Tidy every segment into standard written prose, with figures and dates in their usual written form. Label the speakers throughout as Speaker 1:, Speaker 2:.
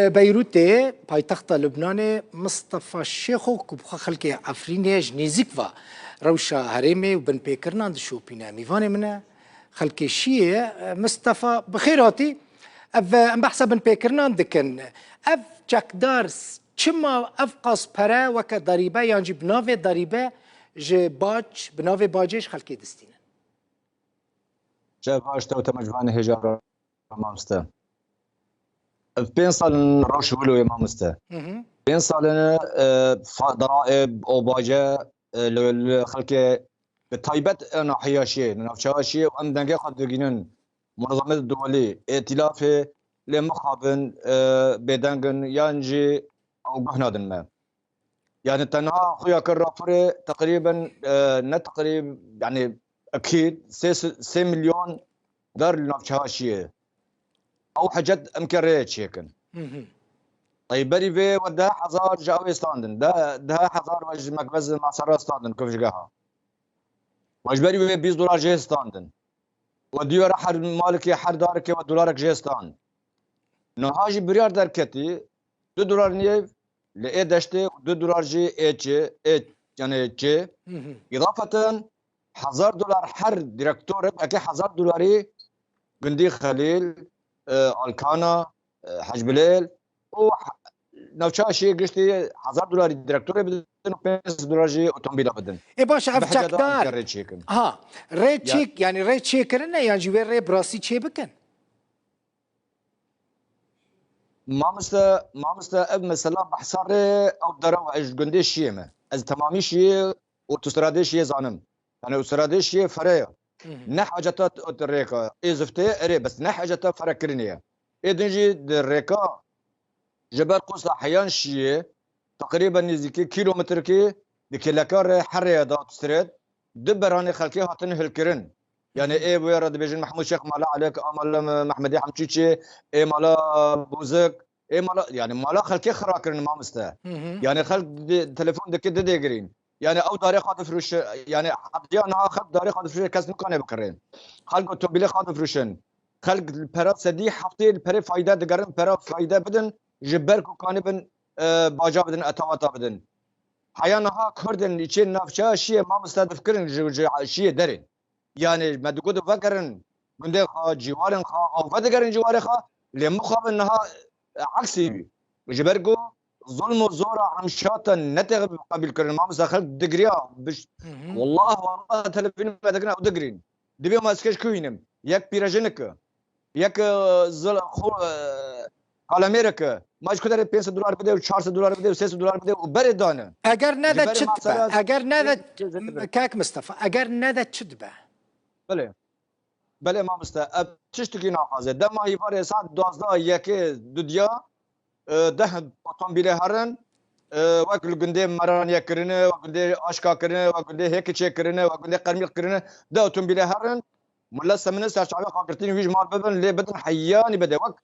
Speaker 1: بيروتي پایتخت لبنان مصطفى شيخو كبخ خلقي عفريني جنيزيكوا روشا هريمي وبن بيكرناند شو بينا ميفاني منا خلقي شيء مصطفى بخيراتي ام بحسب بن بيكرناند كن اف جاك دارس چما اف قاس پرا وك ضريبه يعني بناوي ضريبه ج باج بناوي باجيش خلقي دستين
Speaker 2: شاف اشتو تمجبان هجار مامستا بين سال روش ولو يا مامستا بين سال ضرائب او باجه خلقي بتايبت انا حياشي نفشاشي وام دنگه خد دگينن منظمه الدولي ائتلاف لمخابن بدنگن يانجي او بهنادن ما يعني تنها خويا كرافري تقريبا نتقريبا يعني اكيد 6 مليون دار النفشاشيه او حاجات امكريه تشيكن طيب بري في وده حزار جاوي ستاندن ده حزار وج مكبز مع سرا ستاندن كيف جاها وج بري في 20 دولار جي ستاندن وديو راح مالك حر دارك ودولارك جي ستاند نهاجي بريار دركتي 2 دولار نيف لاي دشتي 2 دولار جي اتش يعني جي اضافه $1000 حر ديركتور اكي $1000 دولاري قندي خليل الكانا حج بليل و نوشاشي قشتي $1000 ديركتور بدن $5 جي اوتوموبيل بدن
Speaker 1: اي باشا افجاك دار ها ريت شيك يعني ريت شيكرنا يعني جوي ري براسي تشي بكن
Speaker 2: ما مستا اب مثلا بحصار او درو اج قندي شيمه از تمامي شي وتسترادي شي زانم يعني استرادي شي فريا نحاجتات الريكا ازفتي اري بس نحاجتات فركرنيه ادنجي الريكا جبل قوس احيان شي تقريبا نزيكي كيلومتر كي دكيلاكار حريه دات ستريت دبراني خلكي هاتن هلكرن يعني ايه ويرد بيجن محمود شيخ مالا عليك امال محمدي حمچيچي ايه مالا بوزك ايه مالا يعني مالا خلكي خراكرن ما مستا يعني خلق تليفون دك ديجرين يعني او داري خاطر فروش يعني حديانا خلق داري خاطر فروش كاس مكانه بكرين خلق اوتوبيل خاطر فروشن خلق البرات سدي حفتي البري فايده دقرن برا فايده بدن جبركو كان بن باجا بدن اتواتا بدن حيانها كردن يشين نافشا شيء ما مستهدف كرن شيء درين يعني ما تقول فكرن قندي خا جوارن خا او فدقرن جوارن خا لمخاب انها عكسي جبركو ظلم وزورة عمشاتا نتغ قبل كرن ما مستخل دقريا بش والله تلفين ما دقنا ودقرين دبي ما اسكش كوينم يك بيراجنك يك زل خو على امريكا ماش كدر $5 بده و $400 بده و $600 بده و بردانه
Speaker 1: اگر ندت چدبه اگر ندت كاك مصطفى اگر ندت چدبه
Speaker 2: بله ما مستا تشتكي ناقازه دما يفار ساعت 12 يكي دوديا ده اوتومبيل هرن وكل قندي مران يكرنه وقندي اشكا كرنه وقندي هيك تشي كرنه وقندي قرميل كرنه ده اوتومبيل هرن ملا سمنه شعبي خاطرتين ويج مال بدن لي بدن حياني بده وقت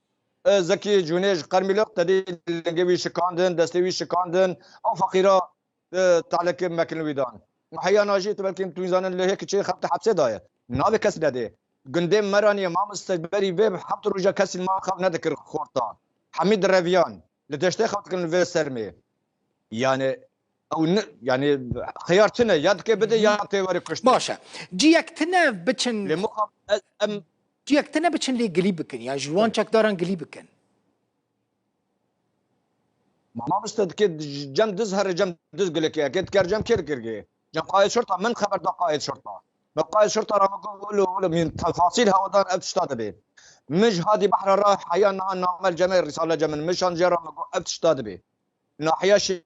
Speaker 2: زكي جونيج قرميل تدي لنجوي شكاندن دستوي شكاندن او فقيره تعلك مكن ويدان وحيانا جيت بلكي تويزان اللي هيك تشي خبط حبسه دايه نابي كاس ده قندم مراني ما مستبري بيب حط رجا كاس ما خاف نذكر خورطان حميد الرافيان لتشتي خاطر الفي سرمي يعني او يعني خيارتنا ياد كي بدا يعطي وري كشت
Speaker 1: باشا جيك تنا بتشن
Speaker 2: لمخ
Speaker 1: جيك تنا بتشن لي قليبكن يعني جوان شك دارن قليبكن
Speaker 2: ما مستد كد جم دزهر جم دز لك يا كد كرجم كركرجي جم قائد شرطه من خبر ده قائد شرطه بقائد شرطه راه بقولوا من تفاصيل هودان ابتشتاد به مش هذه بحر راح حيانا نعمل جميع رساله جمن مش انجرا ابتشتاد به ناحيه شيء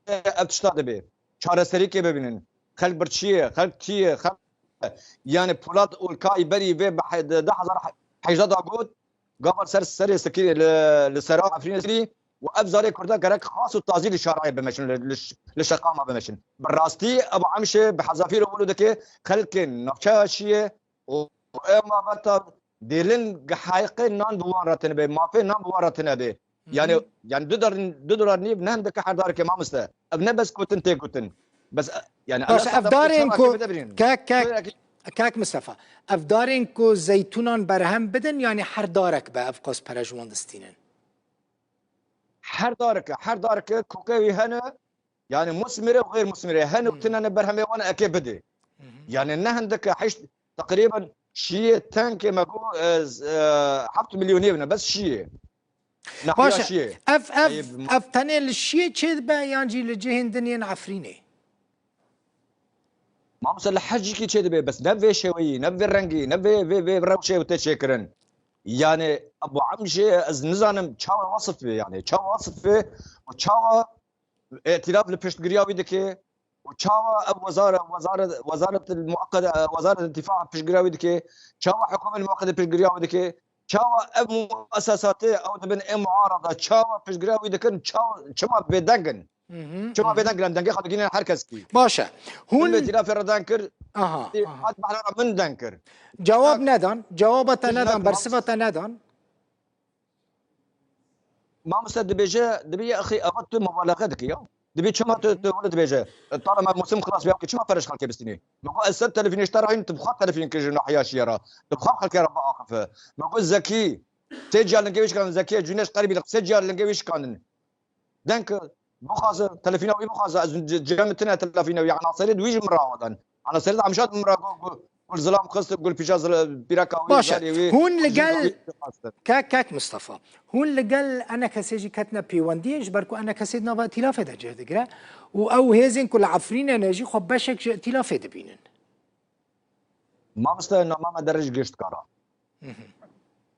Speaker 2: ابتشتاد به چاره سری که ببینن خلق برچیه خلق چیه خلق يعني بولاد والكاي بري به 10000 حيزاد اقود قبل سر سكري للسراء عفرين سري وابزاري كردا كرك خاص التعزيل الشرعي بمشن للشقامه بمشن بالراستي ابو عمشه بحذافير ولودك خلق نقشاشيه وما بتا ديلن حقيقه نان بوارتن به ما في نان بوارتن به يعني دودر نيب نهندك حدارك ما مستا ابن بس كنت بس يعني
Speaker 1: افدارينكو كاك مصطفى افدارينكو زيتونان برهم بدن يعني حر دارك به افقاس پرجوان دستينن
Speaker 2: هر دارك كوكاوي هنا يعني مثمره وغير مثمره هنا وتنا برهمه وانا اكيد بدي يعني انها عندك حيش تقريبا شيء تانك ما جو حبت مليونير بس شيء نحيا
Speaker 1: باشا
Speaker 2: شيء
Speaker 1: اف تاني الشيء تشد با يانجي لجهن دنيا عفريني
Speaker 2: ما مثلا حجي كي تشد بس نبي شوي نبي رنجي نبي روشه وتشكرن يعني ابو عمشي از نزانم تشاو وصف يعني تشاو وصف وتشاو ائتلاف البشتغرياوي دكي وتشاو اب وزاره المؤقته وزاره الدفاع البشتغرياوي دكي تشاو حكومه المؤقته البشتغرياوي دكي تشاو اب مؤسساتي او تبن معارضه تشاو بشتغرياوي دكن تشاو شما بدنجن شما بدنجن دنجي خدقين حركسكي
Speaker 1: باشا هون
Speaker 2: الائتلاف الردانكر
Speaker 1: اها
Speaker 2: من دنكر
Speaker 1: جواب ندان جوابت ندان برصفة ندان
Speaker 2: ما مستد بيجا دبي اخي اردت مبالغتك يا دبي شما تولد بيجا طالما موسم خلاص بياك شما فرش خلك بستني نقول السبت تلفين اشترى تبخا تلفين كيجي نحيا شيرا تبخا خلك ربا اخف نقول زكي تيجي على نقيش كان زكي جونيش قريب لك تيجي على نقيش كان دنك بخاز تلفين او بخاز جامتنا تلفين يعني صيد ويجي مراودا انا صيد عمشات مرا قول ظلام قصة قول بيجاز بيراكاوي
Speaker 1: باشا هون لقال كاك مصطفى هون لقال انا كسيجي كاتنا بيوانديش بركو انا كسيدنا بائتلاف ده جهدقرا او هيزن كل عفرين ناجي خب باشك ائتلاف ده بينن
Speaker 2: ما مستنى ما درج قشت كارا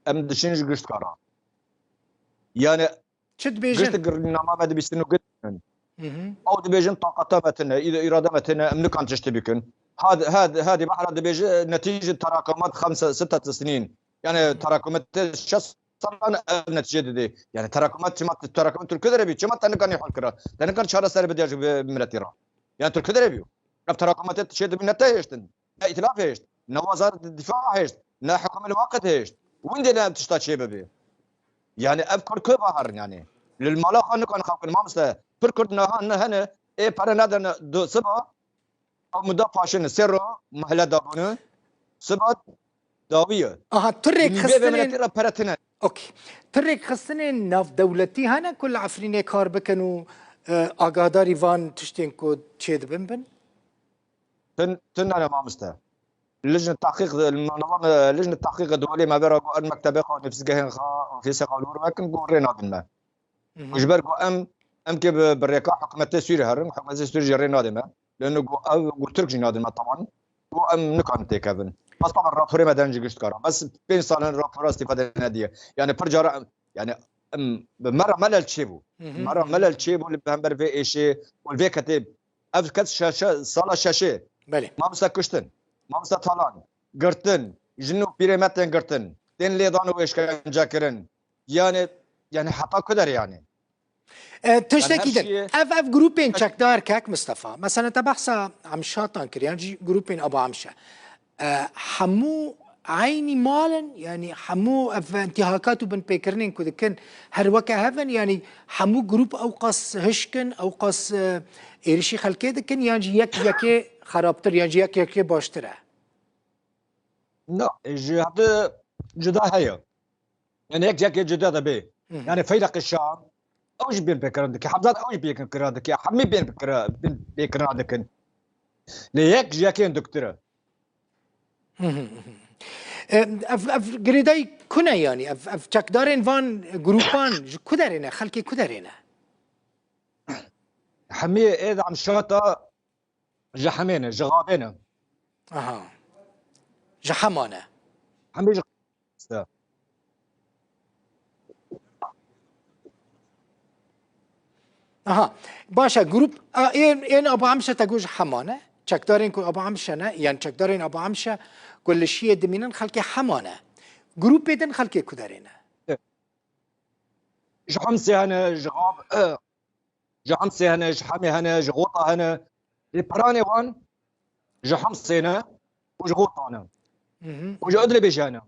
Speaker 2: ام دشينج قشت كارا يعني
Speaker 1: شد بيجن
Speaker 2: قشت قرنا ما بده بيستنو قد او دبيجن طاقته متنا اذا اراده متنا امن كان تشتبكن هذه بحر دبيج نتيجه تراكمات 5 6 سنين يعني تراكمات شخص صار نتيجه يعني تراكمات الكدربي كما كان يحل كرا كان شهر سر بدي بملتيرا يعني الكدربي تراكمات تشد من نتايجتن ائتلاف هيش وزاره الدفاع هيش حكومه الوقت هيش وين دنا تشتا شبابي يعني افكر كبهر يعني للملاخ انه كان خاف ما مست فركرنا هنا اي بارنادا دو سبا او مدافع شن سيرو محل دابونه سبا داويه
Speaker 1: ترك خصني اوكي ترك خصني ناف دولتي هنا كل عفريني كار بكنوا اقاداري فان تشتين كود تشيد بنبن
Speaker 2: انا ما مست لجنه التحقيق المنظمه لجنه التحقيق الدولي ما بين المكتب نفس جهه في سقالور لكن قرينا بنا وجبر ام كي بالريكا حكمت سوريا هرم حكمت سوريا رينا دما لانه قلت لك جناد ما طبعا ام نكون تيكابن بس طبعا رابوري ما دنج قشت كارا بس بين سالن رابور استفاده ناديه يعني برجع يعني مره ملل تشيبو مره ملل تشيبو اللي بهمبر في ايشي والفي كتب اف كت شاشه صاله شاشه
Speaker 1: بله
Speaker 2: ما مسكشتن ما مستطالان قرتن جنو بيريمتن قرتن دين لي دانو ايش كان جاكرن يعني حتى قدر يعني
Speaker 1: تشتكي ده اف جروبين تشكدار كاك مصطفى مثلا تبحث عمشاتان كريانجي جروبين ابو عمشه حمو عيني مالا يعني حمو اف انتهاكات بن بيكرنين كده كان هروكا هفن يعني حمو جروب اوقاس هشكن اوقاس ايرشي خلكي ده كان يعني يك خرابتر يعني يك باشتره
Speaker 2: لا جدا هي يعني يك جدا ده بي يعني فيلق الشام اوج بين بكرادك حمزات اوج بين بكرادك حمي بين بكرادك ليك جاكين دكتوره
Speaker 1: اف جريداي كنا يعني اف تشكدارين فان جروبان كدرنا خلكي كدرنا
Speaker 2: حمي اذا عم شاطه جحمينا جغابينا
Speaker 1: جحمانه
Speaker 2: حمي
Speaker 1: باشا جروب این ابو عمشه تجوج حمانه تشكدارين كو ابو عمشه يعني تشكدارين ابو عمشه كل شيء دمينن خلكي حمانه جروب بدن خلكي كدارينا
Speaker 2: جحمسي هنا جغاب جحمسي هنا جحمي هنا جغوطه هنا البراني وان جحمسي هنا وجغوطه هنا وجودلي بيجانا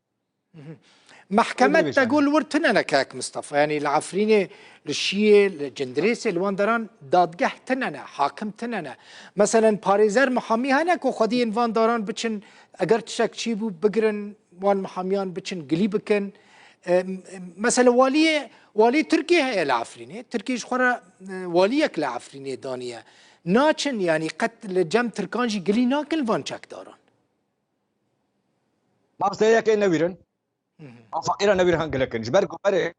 Speaker 1: محكمة تقول ورتنا كاك مصطفى يعني العفريني للشيء الجندريسي الواندران دادقه تننا حاكم تننا مثلا باريزر محامي هناك وخدين فان داران بتشن اگر تشك تشيبو بقرن وان محاميان بتشن قليبكن مثلا والي تركيا هي العفرينه تركيا شخرا واليك العفرينه دانيه ناچن يعني قد لجم تركانجي قلي ناكل فان چك داران
Speaker 2: ما مستهيك نويرن او فقيره نويرن قلكن جبركو بري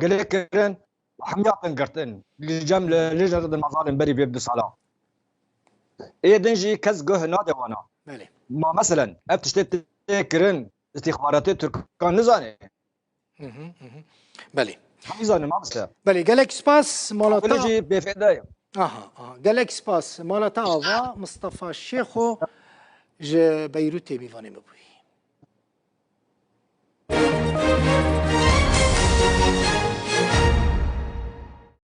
Speaker 2: قلكن وحمياتن قرتن لجم لجرد المظالم بري بيبدو صلاة ايه دنجي كز جه نادي وانا
Speaker 1: بله
Speaker 2: ما مثلا ابتشتت كرن استخباراتي تركان نزاني
Speaker 1: بله
Speaker 2: نزاني ما بس
Speaker 1: بله قالك سباس مالتا
Speaker 2: بلجي بفدايه
Speaker 1: قالك سباس مالتا مصطفى الشيخو ج بيروت ميفاني مبوي